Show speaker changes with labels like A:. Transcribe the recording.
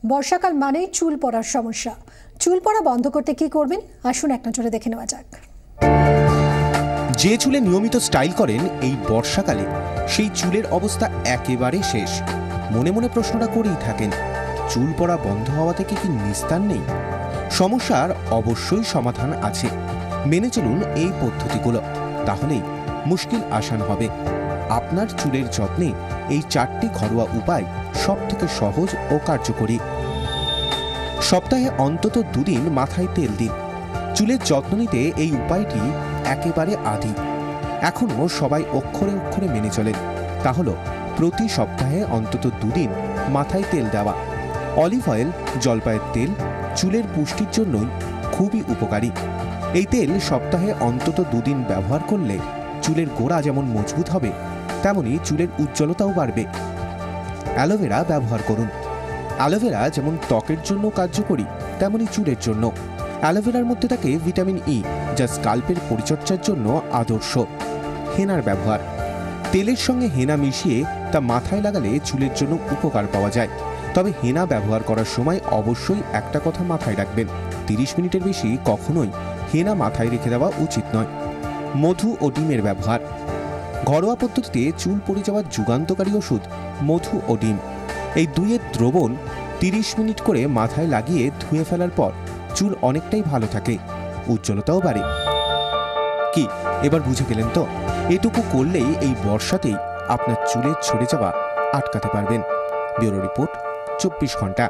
A: বর্ষাকাল মানেই চুল পড়ার সমস্যা। চুল পড়া বন্ধ করতে কি করবেন আসুন এক নজরে দেখে নেওয়া যাক।
B: যে চুলে নিয়মিত স্টাইল করেন এই বর্ষাকালে সেই চুলের অবস্থা একেবারে শেষ। মনে মনে প্রশ্নটা করেই থাকেন, চুল পড়া বন্ধ হওয়া থেকে কি নিস্তার নেই? সমস্যার অবশ্যই সমাধান আছে। মেনে চলুন এই পদ্ধতিগুলো, তাহলেই মুশকিল আসান হবে। আপনার চুলের যত্নে এই 4টি ঘরোয়া উপায় সবথেকে সহজ ও কার্যকরী। সপ্তাহে অন্তত 2 দিন মাথায় তেল দিন। চুলের যত্ন নিতে এই উপায়টি একেবারে আদি। এখনও সবাই অক্ষরে অক্ষরে মেনে চলেন। তা হলো প্রতি সপ্তাহে অন্তত 2 দিন মাথায় তেল দেওয়া। অলিভ অয়েল, জলপাইয়ের তেল চুলের পুষ্টির জন্যই খুবই উপকারী। এই তেল সপ্তাহে অন্তত 2 দিন ব্যবহার করলে চুলের গোড়া যেমন মজবুত হবে, তেমনি চুলের উজ্জ্বলতাও বাড়বে। অ্যালোভেরা ব্যবহার করুন। অ্যালোভেরা যেমন ত্বকের জন্য কার্যকরী, তেমনি চুলের জন্য। অ্যালোভেরার মধ্যে থাকে ভিটামিন ই, যা স্কাল্পের পরিচর্যার জন্য আদর্শ। হেনার ব্যবহার। তেলের সঙ্গে হেনা মিশিয়ে তা মাথায় লাগালে চুলের জন্য উপকার পাওয়া যায়। তবে হেনা ব্যবহার করার সময় অবশ্যই একটা কথা মাথায় রাখবেন, 30 মিনিটের বেশি কখনোই হেনা মাথায় রেখে দেওয়া উচিত নয়। মধু ও ডিমের ব্যবহার। ঘরোয়া পদ্ধতিতে চুল পড়ে যাওয়ার যুগান্তকারী ওষুধ মধু ও ডিম। এই দুইয়ের দ্রবণ 30 মিনিট করে মাথায় লাগিয়ে ধুয়ে ফেলার পর চুল অনেকটাই ভালো থাকে, উজ্জ্বলতাও বাড়ে। কি এবার বুঝে গেলেন তো? এটুকু করলেই এই বর্ষাতেই আপনার চুলের ঝরে যাওয়া আটকাতে পারবেন। ব্যুরো রিপোর্ট, 24 ঘন্টা।